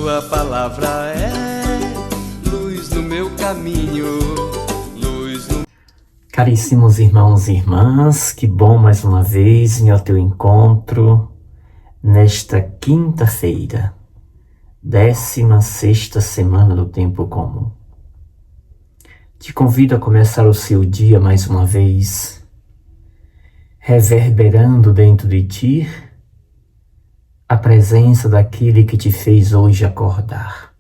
Tua palavra é luz no meu caminho, luz no... Caríssimos irmãos e irmãs, que bom mais uma vez vir ao teu encontro nesta quinta-feira, 16ª semana do tempo comum. Te convido a começar o seu dia mais uma vez, reverberando dentro de ti a presença daquele que te fez hoje acordar.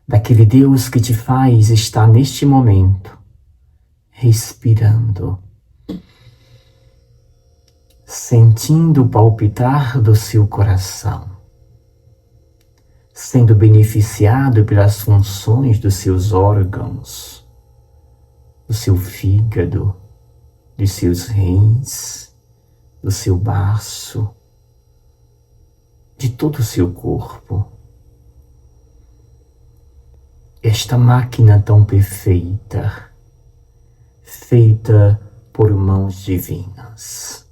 Daquele Deus que te faz estar neste momento, respirando, sentindo o palpitar do seu coração, sendo beneficiado pelas funções dos seus órgãos, do seu fígado, dos seus rins, do seu baço, de todo o seu corpo. Esta máquina tão perfeita, feita por mãos divinas.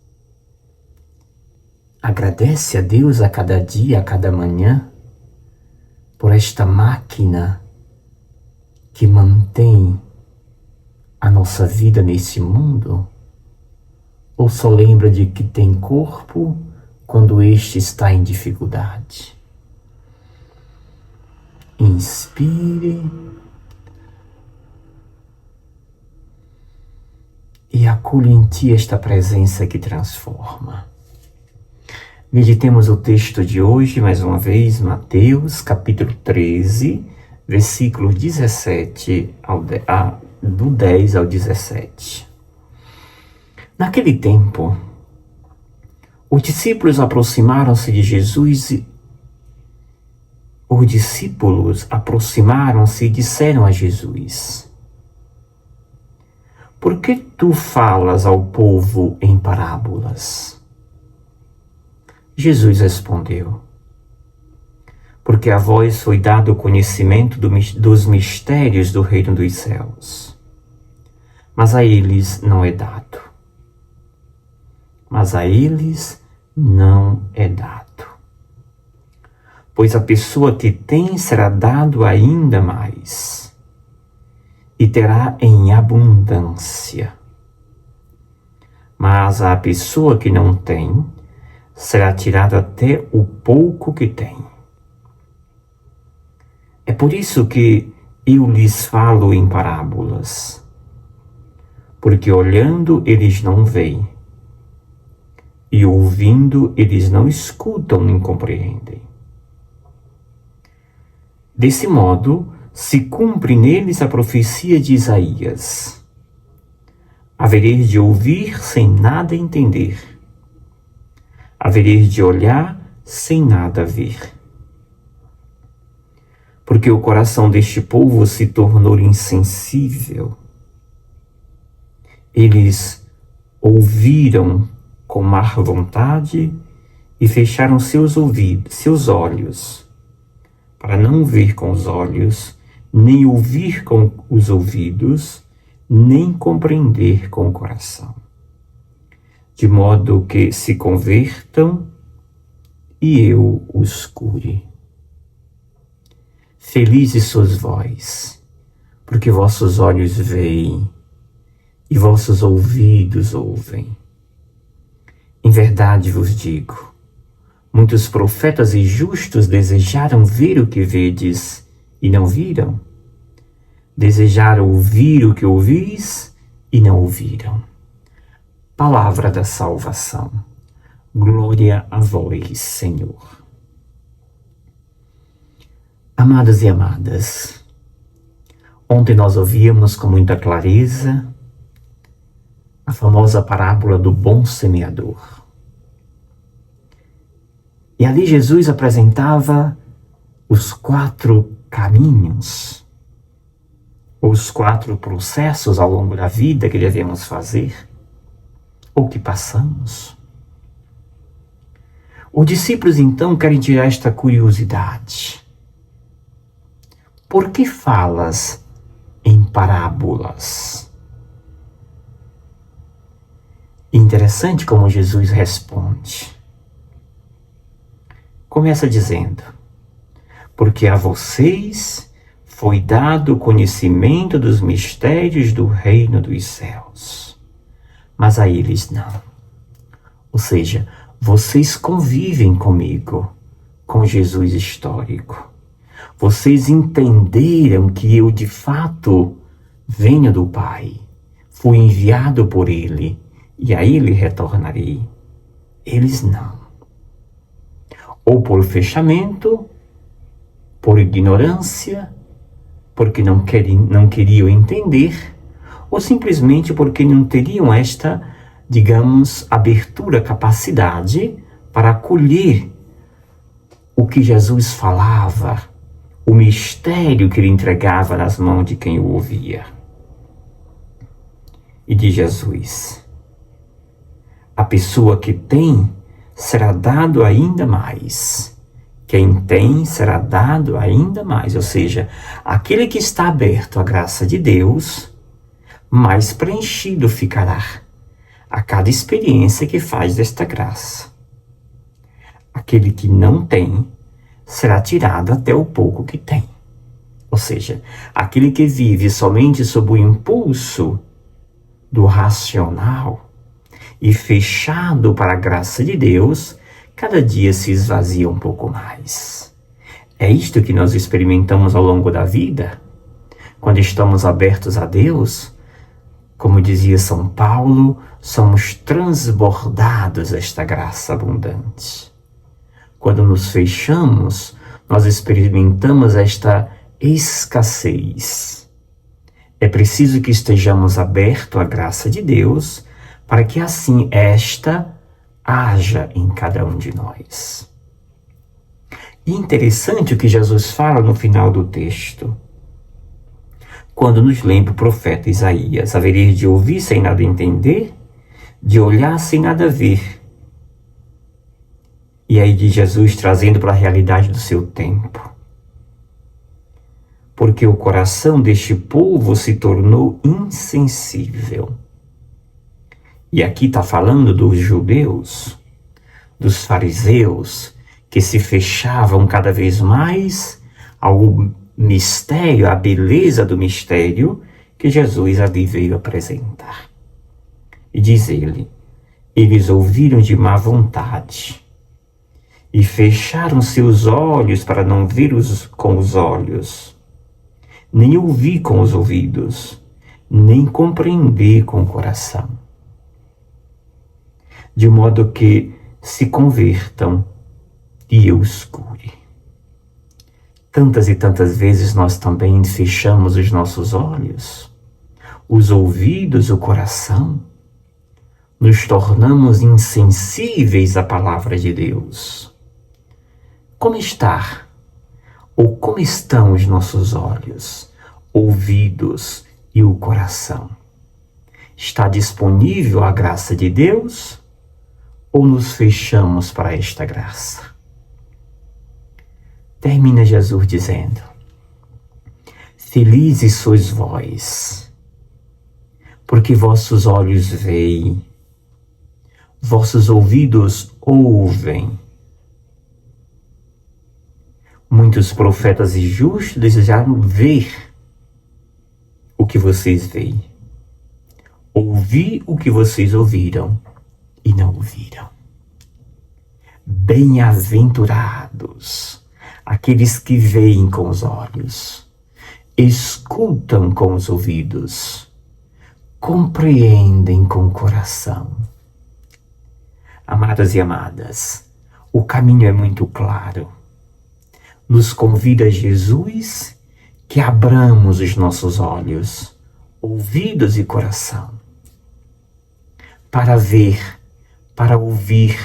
Agradece a Deus a cada dia, a cada manhã, por esta máquina que mantém a nossa vida nesse mundo? Ou só lembra de que tem corpo quando este está em dificuldade? Inspire e acolha em ti esta presença que transforma. Meditemos o texto de hoje, mais uma vez, Mateus, capítulo 13, versículos 17 do 10 ao 17. Naquele tempo, os discípulos aproximaram-se de Jesus e disseram a Jesus: por que tu falas ao povo em parábolas? Jesus respondeu: porque a vós foi dado o conhecimento dos mistérios do reino dos céus, mas a eles não é dado. Pois a pessoa que tem será dado ainda mais, e terá em abundância. Mas a pessoa que não tem, será tirado até o pouco que tem. É por isso que eu lhes falo em parábolas, porque olhando eles não veem, e ouvindo eles não escutam nem compreendem. Desse modo, se cumpre neles a profecia de Isaías: havereis de ouvir sem nada entender, havereis de olhar sem nada ver. Porque o coração deste povo se tornou insensível. Eles ouviram com má vontade e fecharam seus olhos, para não ver com os olhos, nem ouvir com os ouvidos, nem compreender com o coração, de modo que se convertam e eu os cure. Felizes sois vós, porque vossos olhos veem e vossos ouvidos ouvem. Em verdade vos digo, muitos profetas e justos desejaram ver o que vedes e não viram, desejaram ouvir o que ouvis e não ouviram. Palavra da salvação. Glória a vós, Senhor. Amados e amadas, ontem nós ouvíamos com muita clareza a famosa parábola do bom semeador. E ali Jesus apresentava os 4 caminhos, os 4 processos ao longo da vida que devemos fazer, ou que passamos. Os discípulos então querem tirar esta curiosidade. Por que falas em parábolas? Interessante como Jesus responde. Começa dizendo: porque a vocês foi dado o conhecimento dos mistérios do reino dos céus, mas a eles não. Ou seja, vocês convivem comigo, com Jesus histórico. Vocês entenderam que eu de fato venho do Pai, fui enviado por Ele, e a Ele retornarei. Eles não. Ou por fechamento, por ignorância, porque não queriam entender, ou simplesmente porque não teriam esta, digamos, abertura, capacidade para acolher o que Jesus falava, o mistério que ele entregava nas mãos de quem o ouvia. E de Jesus: a pessoa que tem, será dado ainda mais. Quem tem, será dado ainda mais. Ou seja, aquele que está aberto à graça de Deus, mais preenchido ficará a cada experiência que faz desta graça. Aquele que não tem, será tirado até o pouco que tem. Ou seja, aquele que vive somente sob o impulso do racional e fechado para a graça de Deus, cada dia se esvazia um pouco mais. É isto que nós experimentamos ao longo da vida, quando estamos abertos a Deus. Como dizia São Paulo, somos transbordados desta graça abundante. Quando nos fechamos, nós experimentamos esta escassez. É preciso que estejamos abertos à graça de Deus, para que assim esta haja em cada um de nós. E interessante o que Jesus fala no final do texto, quando nos lembra o profeta Isaías: havereis de ouvir sem nada entender, de olhar sem nada ver. E aí de Jesus trazendo para a realidade do seu tempo: porque o coração deste povo se tornou insensível. E aqui está falando dos judeus, dos fariseus, que se fechavam cada vez mais ao mistério, à beleza do mistério que Jesus ali veio apresentar. E diz ele: eles ouviram de má vontade e fecharam seus olhos para não ver com os olhos, nem ouvir com os ouvidos, nem compreender com o coração, de modo que se convertam e eu os cure. Tantas e tantas vezes nós também fechamos os nossos olhos, os ouvidos, o coração, nos tornamos insensíveis à palavra de Deus. Como está, ou como estão os nossos olhos, ouvidos e o coração? Está disponível a graça de Deus? Ou nos fechamos para esta graça? Termina Jesus dizendo: felizes sois vós, porque vossos olhos veem, vossos ouvidos ouvem. Muitos profetas e justos desejaram ver o que vocês veem, ouvir o que vocês ouviram e não ouviram. Bem-aventurados aqueles que veem com os olhos, escutam com os ouvidos, compreendem com o coração. Amadas e amadas, o caminho é muito claro. Nos convida Jesus que abramos os nossos olhos, ouvidos e coração, para ver, para ouvir,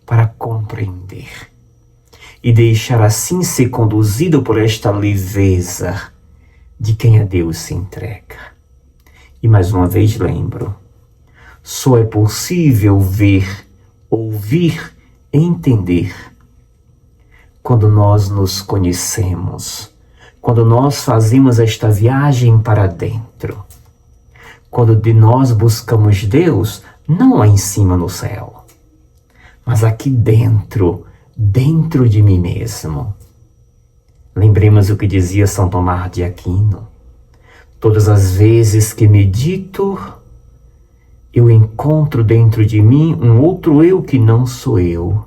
para compreender, e deixar assim ser conduzido por esta leveza de quem a Deus se entrega. E mais uma vez lembro, só é possível ver, ouvir, entender quando nós nos conhecemos, quando nós fazemos esta viagem para dentro, quando de nós buscamos Deus, não lá em cima no céu, mas aqui dentro de mim mesmo. Lembremos o que dizia São Tomás de Aquino: todas as vezes que medito, eu encontro dentro de mim um outro eu que não sou eu.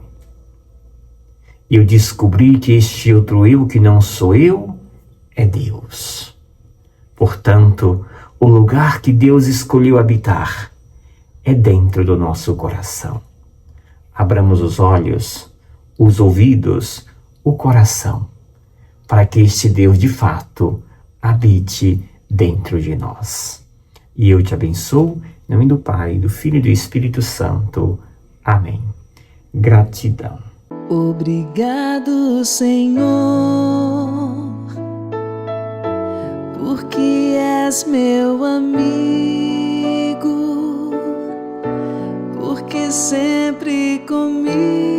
Eu descobri que este outro eu que não sou eu é Deus. Portanto, o lugar que Deus escolheu habitar é dentro do nosso coração. Abramos os olhos, os ouvidos, o coração, para que este Deus de fato habite dentro de nós. E eu te abençoo, em nome do Pai, do Filho e do Espírito Santo. Amém. Gratidão. Obrigado, Senhor, porque és meu amigo, porque sempre comigo